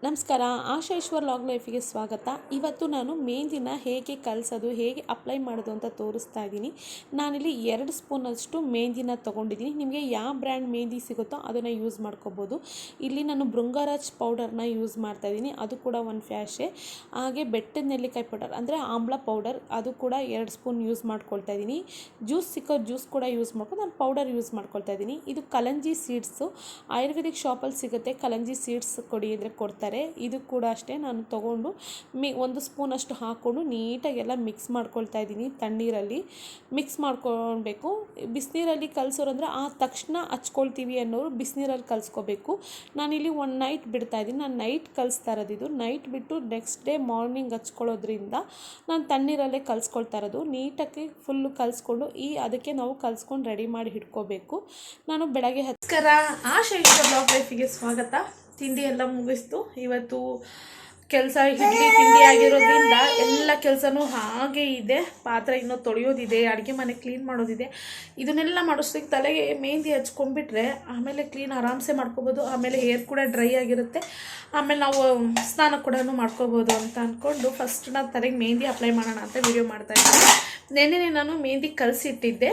ನಮಸ್ಕಾರ, ಆಶಾ ಈಶ್ವರ್ ಲಾಗ್ ಲೈಫಿಗೆ ಸ್ವಾಗತ. ಇವತ್ತು ನಾನು ಮೆಹಂದಿನ ಹೇಗೆ ಕಲಸೋದು, ಹೇಗೆ ಅಪ್ಲೈ ಮಾಡೋದು ಅಂತ ತೋರಿಸ್ತಾ ಇದ್ದೀನಿ. ನಾನಿಲ್ಲಿ 2 ಸ್ಪೂನಷ್ಟು ಮೆಹಂದಿನ ತೊಗೊಂಡಿದ್ದೀನಿ. ನಿಮಗೆ ಯಾವ ಬ್ರ್ಯಾಂಡ್ ಮೆಹಂದಿ ಸಿಗುತ್ತೋ ಅದನ್ನು ಯೂಸ್ ಮಾಡ್ಕೋಬೋದು. ಇಲ್ಲಿ ನಾನು ಭೃಂಗರಾಜ್ ಪೌಡರ್ನ ಯೂಸ್ ಮಾಡ್ತಾಯಿದ್ದೀನಿ, ಅದು ಕೂಡ ಒಂದು ಫ್ಯಾಷೆ. ಹಾಗೆ ಬೆಟ್ಟದ ನೆಲ್ಲಿಕಾಯಿ ಪೌಡರ್ ಅಂದರೆ ಆಮ್ಲ ಪೌಡರ್, ಅದು ಕೂಡ 2 ಸ್ಪೂನ್ ಯೂಸ್ ಮಾಡ್ಕೊಳ್ತಾ ಇದ್ದೀನಿ. ಜ್ಯೂಸ್ ಸಿಕ್ಕೋ ಜ್ಯೂಸ್ ಕೂಡ ಯೂಸ್ ಮಾಡ್ಕೊಂಡು ನಾನು ಪೌಡರ್ ಯೂಸ್ ಮಾಡ್ಕೊಳ್ತಾ ಇದ್ದೀನಿ. ಇದು ಕಲಂಜಿ ಸೀಡ್ಸು, ಆಯುರ್ವೇದಿಕ್ ಶಾಪಲ್ಲಿ ಸಿಗುತ್ತೆ. ಕಲಂಜಿ ಸೀಡ್ಸ್ ಕೊಡಿ ಅಂದರೆ ಕೊಡ್ತಾರೆ. ಇದು ಕೂಡ ಅಷ್ಟೇ, ನಾನು ತೊಗೊಂಡು 1 ಸ್ಪೂನಷ್ಟು ಹಾಕ್ಕೊಂಡು ನೀಟಾಗೆಲ್ಲ ಮಿಕ್ಸ್ ಮಾಡ್ಕೊಳ್ತಾ ಇದ್ದೀನಿ. ತಣ್ಣೀರಲ್ಲಿ ಮಿಕ್ಸ್ ಮಾಡ್ಕೊಳ್ಬೇಕು. ಬಿಸಿನೀರಲ್ಲಿ ಕಲಸೋರಂದ್ರೆ ಆ ತಕ್ಷಣ ಹಚ್ಕೊಳ್ತೀವಿ ಅನ್ನೋರು ಬಿಸಿನೀರಲ್ಲಿ ಕಲಿಸ್ಕೋಬೇಕು. ನಾನಿಲ್ಲಿ 1 ನೈಟ್ ಬಿಡ್ತಾ ಇದ್ದೀನಿ. ನಾನು ನೈಟ್ ಕಲಿಸ್ತಾ ಇರೋದು. ಇದು ನೈಟ್ ಬಿಟ್ಟು ನೆಕ್ಸ್ಟ್ ಡೇ ಮಾರ್ನಿಂಗ್ ಹಚ್ಕೊಳ್ಳೋದ್ರಿಂದ ನಾನು ತಣ್ಣೀರಲ್ಲೇ ಕಲಿಸ್ಕೊಳ್ತಾ ಇರೋದು. ನೀಟಾಗಿ ಫುಲ್ಲು ಕಲಿಸ್ಕೊಂಡು ಅದಕ್ಕೆ ನಾವು ಕಲಿಸ್ಕೊಂಡು ರೆಡಿ ಮಾಡಿ ಇಟ್ಕೋಬೇಕು. ನಾನು ಬೆಳಗ್ಗೆ ಆಶಾ ಈಶ್ವರ್ ಲಾಗ್ ಲೈಫಿಗೆ ಸ್ವಾಗತ. ತಿಂಡಿ ಎಲ್ಲ ಮುಗಿಸ್ತು. ಇವತ್ತು ಕೆಲಸ ಇಡ್ಲಿ ತಿಂಡಿ ಆಗಿರೋದ್ರಿಂದ ಎಲ್ಲ ಕೆಲಸನೂ ಹಾಗೆ ಇದೆ. ಪಾತ್ರೆ ಇನ್ನೂ ತೊಳೆಯೋದಿದೆ, ಅಡುಗೆ ಮನೆ ಕ್ಲೀನ್ ಮಾಡೋದಿದೆ. ಇದನ್ನೆಲ್ಲ ಮಾಡೋಷ್ಟಕ್ಕೆ ತಲೆಗೆ ಮೆಹಂದಿ ಹಚ್ಕೊಂಡ್ಬಿಟ್ರೆ ಆಮೇಲೆ ಕ್ಲೀನ್ ಆರಾಮ್ಸೆ ಮಾಡ್ಕೋಬೋದು. ಆಮೇಲೆ ಹೇರ್ ಕೂಡ ಡ್ರೈ ಆಗಿರುತ್ತೆ. ಆಮೇಲೆ ನಾವು ಸ್ನಾನ ಕೂಡ ಮಾಡ್ಕೋಬೋದು ಅಂತ ಅಂದ್ಕೊಂಡು ಫಸ್ಟ್ ನಾನು ತಲೆಗೆ ಮೆಹಂದಿ ಅಪ್ಲೈ ಮಾಡೋಣ ಅಂತ ವಿಡಿಯೋ ಮಾಡ್ತಾಯಿದ್ದೀನಿ. ನೆನ್ನೆ ನಾನು ಮೆಹಂದಿ ಕಲಸಿಟ್ಟಿದ್ದೆ.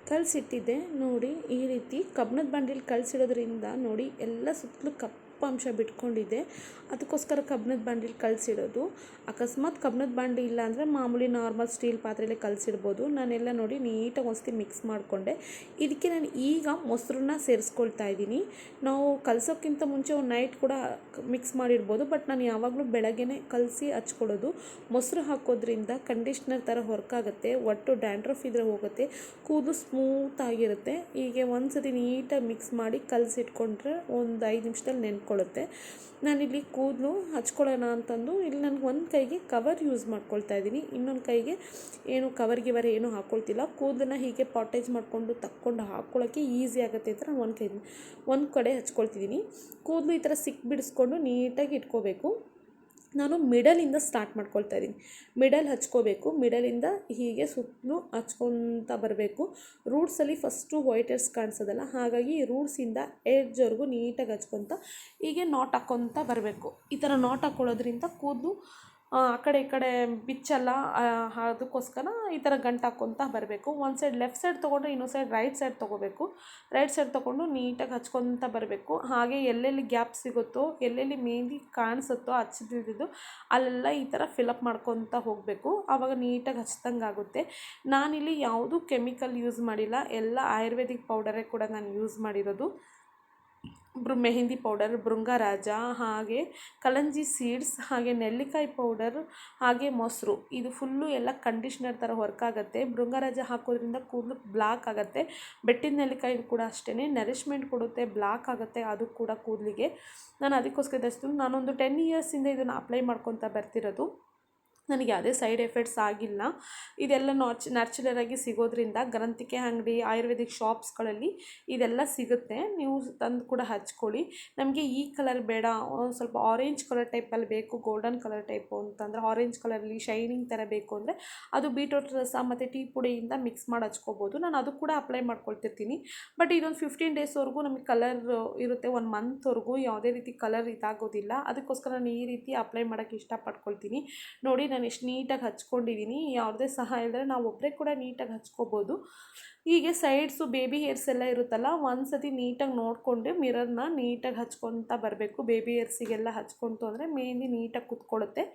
ಕಲಸಿಟ್ಟಿದ್ದೆ ನೋಡಿ, ಈ ರೀತಿ ಕಬ್ಬಿಣದ ಬಾಂಡ್ಲಿಲಿ ಕಲಸಿಡೋದ್ರಿಂದ ನೋಡಿ ಎಲ್ಲ ಸುತ್ತಲೂ ಅಂಶ ಬಿಟ್ಕೊಂಡಿದೆ. ಅದಕ್ಕೋಸ್ಕರ ಕಬ್ಬಿಣದ ಬಾಂಡ್ಲಿಲಿ ಕಲಸಿಡೋದು. ಅಕಸ್ಮಾತ್ ಕಬ್ಬಿಣದ ಬಾಂಡ್ಲಿ ಇಲ್ಲ ಅಂದರೆ ಮಾಮೂಲಿ ನಾರ್ಮಲ್ ಸ್ಟೀಲ್ ಪಾತ್ರೆಯಲ್ಲಿ ಕಲಸಿಡ್ಬೋದು. ನಾನೆಲ್ಲ ನೋಡಿ ನೀಟಾಗಿ ಒಂದ್ಸತಿ ಮಿಕ್ಸ್ ಮಾಡಿಕೊಂಡೆ. ಇದಕ್ಕೆ ನಾನು ಈಗ ಮೊಸರನ್ನ ಸೇರಿಸ್ಕೊಳ್ತಾ ಇದ್ದೀನಿ. ನಾವು ಕಲಸೋಕ್ಕಿಂತ ಮುಂಚೆ ಒಂದು ನೈಟ್ ಕೂಡ ಮಿಕ್ಸ್ ಮಾಡಿಡ್ಬೋದು, ಬಟ್ ನಾನು ಯಾವಾಗಲೂ ಬೆಳಗ್ಗೆನೇ ಕಲಸಿ ಹಚ್ಕೊಡೋದು. ಮೊಸರು ಹಾಕೋದ್ರಿಂದ ಕಂಡೀಷ್ನರ್ ಥರ ಹೊರಕಾಗುತ್ತೆ, ಒಟ್ಟು ಡ್ಯಾಂಡ್ರಫ್ ಇದ್ರೆ ಹೋಗುತ್ತೆ, ಕೂದಲು ಸ್ಮೂತ್ ಆಗಿರುತ್ತೆ. ಹೀಗೆ ಒಂದ್ಸತಿ ನೀಟಾಗಿ ಮಿಕ್ಸ್ ಮಾಡಿ ಕಲಸಿಟ್ಕೊಂಡ್ರೆ ಒಂದು 5 ನಿಮಿಷದಲ್ಲಿ ನೆನ್ಕೊಳ್ಳುತ್ತೆ. ನಾನಿಲ್ಲಿ ಕೂದಲು ಹಚ್ಕೊಳ್ಳೋಣ ಅಂತಂದು ಇಲ್ಲಿ ನನಗೆ ಒಂದು ಕೈಗೆ ಕವರ್ ಯೂಸ್ ಮಾಡ್ಕೊಳ್ತಾ ಇದ್ದೀನಿ, ಇನ್ನೊಂದು ಕೈಗೆ ಏನು ಕವರ್ ಏನೂ ಹಾಕ್ಕೊಳ್ತಿಲ್ಲ. ಕೂದಲನ್ನ ಹೀಗೆ ಪಾಟೇಜ್ ಮಾಡಿಕೊಂಡು ತಕ್ಕೊಂಡು ಹಾಕ್ಕೊಳ್ಳೋಕ್ಕೆ ಈಸಿ ಆಗುತ್ತೆ ಅಂತ ನಾನು ಒಂದು ಕಡೆ ಹಚ್ಕೊಳ್ತಿದ್ದೀನಿ. ಕೂದಲು ಈ ಥರ ಬಿಡಿಸ್ಕೊಂಡು ನೀಟಾಗಿ ಇಟ್ಕೋಬೇಕು. ನಾನು ಮಿಡಲಿಂದ ಸ್ಟಾರ್ಟ್ ಮಾಡ್ಕೊಳ್ತಾ ಇದ್ದೀನಿ. ಮಿಡಲ್ ಹಚ್ಕೋಬೇಕು. ಮಿಡಲಿಂದ ಹೀಗೆ ಸುತ್ತಲೂ ಹಚ್ಕೊತಾ ಬರಬೇಕು. ರೂಟ್ಸಲ್ಲಿ ಫಸ್ಟು ವೈಟ್ ಹೇರ್ಸ್ ಕಾಣಿಸೋದಲ್ಲ, ಹಾಗಾಗಿ ರೂಟ್ಸಿಂದ ಎಡ್ಜ್ವರೆಗೂ ನೀಟಾಗಿ ಹಚ್ಕೊತ ಹೀಗೆ ನಾಟ್ ಹಾಕ್ಕೊತ ಬರಬೇಕು. ಈ ಥರ ನಾಟ್ ಹಾಕ್ಕೊಳ್ಳೋದ್ರಿಂದ ಕೂದಲು ಆ ಕಡೆ ಈ ಕಡೆ ಬಿಚ್ಚಲ್ಲ. ಅದಕ್ಕೋಸ್ಕರ ಈ ಥರ ಗಂಟು ಹಾಕ್ಕೊತ ಬರಬೇಕು. ಒಂದು ಸೈಡ್ ಲೆಫ್ಟ್ ಸೈಡ್ ತೊಗೊಂಡ್ರೆ ಇನ್ನೊಂದು ಸೈಡ್ ರೈಟ್ ಸೈಡ್ ತೊಗೋಬೇಕು. ರೈಟ್ ಸೈಡ್ ತೊಗೊಂಡು ನೀಟಾಗಿ ಹಚ್ಕೊತ ಬರಬೇಕು. ಹಾಗೆ ಎಲ್ಲೆಲ್ಲಿ ಗ್ಯಾಪ್ ಸಿಗುತ್ತೋ, ಎಲ್ಲೆಲ್ಲಿ ಮೆಹಂದಿ ಕಾಣಿಸುತ್ತೋ ಹಚ್ಚಿದ್ದು ಅಲ್ಲೆಲ್ಲ ಈ ಥರ ಫಿಲಪ್ ಮಾಡ್ಕೊತ ಹೋಗಬೇಕು. ಆವಾಗ ನೀಟಾಗಿ ಹಚ್ದಂಗೆ ಆಗುತ್ತೆ. ನಾನಿಲ್ಲಿ ಯಾವುದೂ ಕೆಮಿಕಲ್ ಯೂಸ್ ಮಾಡಿಲ್ಲ, ಎಲ್ಲ ಆಯುರ್ವೇದಿಕ್ ಪೌಡರೇ ಕೂಡ ನಾನು ಯೂಸ್ ಮಾಡಿರೋದು. ಮೆಹಂದಿ ಪೌಡರ್, ಭೃಂಗರಾಜ, ಹಾಗೆ ಕಲಂಜಿ ಸೀಡ್ಸ್, ಹಾಗೆ ನೆಲ್ಲಿಕಾಯಿ ಪೌಡರ್, ಹಾಗೆ ಮೊಸರು. ಇದು ಫುಲ್ಲು ಎಲ್ಲ ಕಂಡೀಷ್ನರ್ ಥರ ವರ್ಕ್ ಆಗುತ್ತೆ. ಭೃಂಗರಾಜ ಹಾಕೋದ್ರಿಂದ ಕೂದಲು ಬ್ಲಾಕ್ ಆಗುತ್ತೆ. ಬೆಟ್ಟಿದ ನೆಲ್ಲಿಕಾಯಿ ಕೂಡ ಅಷ್ಟೇ ನರಿಶ್ಮೆಂಟ್ ಕೊಡುತ್ತೆ, ಬ್ಲಾಕ್ ಆಗುತ್ತೆ ಅದು ಕೂಡ ಕೂದಲಿಗೆ. ನಾನು ಅದಕ್ಕೋಸ್ಕರ ನಾನೊಂದು 10 ಇಯರ್ಸಿಂದ ಇದನ್ನು ಅಪ್ಲೈ ಮಾಡ್ಕೊತ ಬರ್ತಿರೋದು. ನನಗೆ ಯಾವುದೇ ಸೈಡ್ ಎಫೆಕ್ಟ್ಸ್ ಆಗಿಲ್ಲ. ಇದೆಲ್ಲ ನ್ಯಾಚುರಲಾಗಿ ಸಿಗೋದ್ರಿಂದ ಗ್ರಂಥಿಕೆ ಅಂಗಡಿ, ಆಯುರ್ವೇದಿಕ್ ಶಾಪ್ಸ್ಗಳಲ್ಲಿ ಇದೆಲ್ಲ ಸಿಗುತ್ತೆ. ನೀವು ತಂದು ಕೂಡ ಹಚ್ಕೊಳ್ಳಿ. ನಮಗೆ ಈ ಕಲರ್ ಬೇಡ, ಸ್ವಲ್ಪ ಆರೆಂಜ್ ಕಲರ್ ಟೈಪಲ್ಲಿ ಬೇಕು, ಗೋಲ್ಡನ್ ಕಲರ್ ಟೈಪು ಅಂತಂದರೆ ಆರೆಂಜ್ ಕಲರಲ್ಲಿ ಶೈನಿಂಗ್ ಥರ ಬೇಕು ಅಂದರೆ ಅದು ಬೀಟ್ರೂಟ್ ರಸ ಮತ್ತು ಟೀ ಪುಡಿಯಿಂದ ಮಿಕ್ಸ್ ಮಾಡಿ ಹಚ್ಕೋಬೋದು. ನಾನು ಅದು ಕೂಡ ಅಪ್ಲೈ ಮಾಡ್ಕೊಳ್ತಿರ್ತೀನಿ. ಬಟ್ ಇದೊಂದು 15 ಡೇಸ್ವರೆಗೂ ನಮಗೆ ಕಲರ್ ಇರುತ್ತೆ. 1 ಮಂತ್ವರೆಗೂ ಯಾವುದೇ ರೀತಿ ಕಲರ್ ಇದಾಗೋದಿಲ್ಲ. ಅದಕ್ಕೋಸ್ಕರ ನಾನು ಈ ರೀತಿ ಅಪ್ಲೈ ಮಾಡೋಕ್ಕೆ ಇಷ್ಟಪಡ್ಕೊಳ್ತೀನಿ. ನೋಡಿ ನಾನು ಎಷ್ಟು ನೀಟಾಗಿ ಹಚ್ಕೊಂಡಿದ್ದೀನಿ. ಯಾವುದೇ ಸಹಾಯ ಇಲ್ಲದೆ ನಾವು ಒಬ್ಬರೇ ಕೂಡ ನೀಟಾಗಿ ಹಚ್ಕೋಬೋದು. ಹೀಗೆ ಸೈಡ್ಸು ಬೇಬಿ ಹೇರ್ಸ್ ಎಲ್ಲ ಇರುತ್ತಲ್ಲ, ಒಂದು ಸತಿ ನೀಟಾಗಿ ನೋಡಿಕೊಂಡು ಮಿರರ್ನ ನೀಟಾಗಿ ಹಚ್ಕೊತ ಬರಬೇಕು. ಬೇಬಿ ಹೇರ್ಸಿಗೆಲ್ಲ ಹಚ್ಕೊತು ಅಂದರೆ ಮೆಹಂದಿ ನೀಟಾಗಿ ಕುತ್ಕೊಳ್ಳುತ್ತೆ,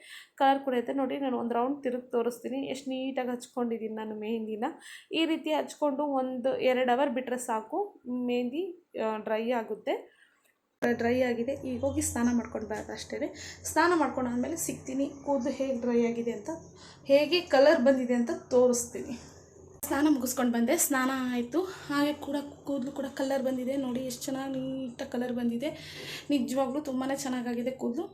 ಕಲರ್ ಕೂಡ ಇರುತ್ತೆ. ನೋಡಿ ನಾನು ಒಂದು ರೌಂಡ್ ತಿರುಗಿ ತೋರಿಸ್ತೀನಿ ಎಷ್ಟು ನೀಟಾಗಿ ಹಚ್ಕೊಂಡಿದ್ದೀನಿ ನಾನು ಮೆಹಂದಿನ. ಈ ರೀತಿ ಹಚ್ಕೊಂಡು 1-2 ಅವರ್ ಬಿಟ್ಟರೆ ಸಾಕು, ಮೆಹಂದಿ ಡ್ರೈ ಆಗುತ್ತೆ. ಡ್ರೈ ಆಗಿದೆ. ಈಗ ಹೋಗಿ ಸ್ನಾನ ಮಾಡ್ಕೊಂಡು ಬರೋದು ಅಷ್ಟೇ. ಸ್ನಾನ ಮಾಡ್ಕೊಂಡಾದ್ಮೇಲೆ ಸಿಗ್ತೀನಿ, ಕೂದಲು ಹೇಗೆ ಡ್ರೈ ಆಗಿದೆ ಅಂತ, ಹೇಗೆ ಕಲರ್ ಬಂದಿದೆ ಅಂತ ತೋರಿಸ್ತೀನಿ. ಸ್ನಾನ ಮುಗಿಸ್ಕೊಂಡು ಬಂದೆ, ಸ್ನಾನ ಆಯಿತು. ಹಾಗೆ ಕೂಡ ಕೂದಲು ಕೂಡ ಕಲರ್ ಬಂದಿದೆ. ನೋಡಿ ಎಷ್ಟು ಚೆನ್ನಾಗಿ ನೀಟಾಗಿ ಕಲರ್ ಬಂದಿದೆ. ನಿಜವಾಗ್ಲೂ ತುಂಬಾ ಚೆನ್ನಾಗಾಗಿದೆ ಕೂದಲು.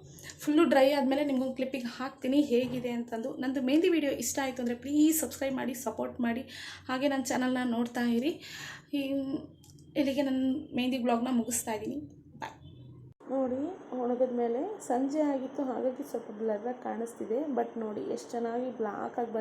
ಫುಲ್ಲು ಡ್ರೈ ಆದಮೇಲೆ ನಿಮ್ಗೊಂದು ಕ್ಲಿಪ್ಪಿಗೆ ಹಾಕ್ತೀನಿ ಹೇಗಿದೆ ಅಂತಂದು. ನಂದು ಮೆಹಂದಿ ವಿಡಿಯೋ ಇಷ್ಟ ಆಯಿತು ಅಂದರೆ ಪ್ಲೀಸ್ ಸಬ್ಸ್ಕ್ರೈಬ್ ಮಾಡಿ, ಸಪೋರ್ಟ್ ಮಾಡಿ. ಹಾಗೆ ನನ್ನ ಚಾನಲ್ನ ನೋಡ್ತಾ ಇರಿ. ಇಲ್ಲಿಗೆ ನನ್ನ ಮೆಹಂದಿ ಬ್ಲಾಗ್ನ ಮುಗಿಸ್ತಾ ಇದ್ದೀನಿ. ನೋಡಿ ಒಣಗಿದ ಮೇಲೆ ಸಂಜೆ ಆಗಿತ್ತು, ಹಾಗಾಗಿ ಸ್ವಲ್ಪ ಬ್ಲರ್ರಾಗಿ ಕಾಣಿಸ್ತಿದೆ. ಬಟ್ ನೋಡಿ ಎಷ್ಟು ಚೆನ್ನಾಗಿ ಬ್ಲಾಕ್ ಆಗಿ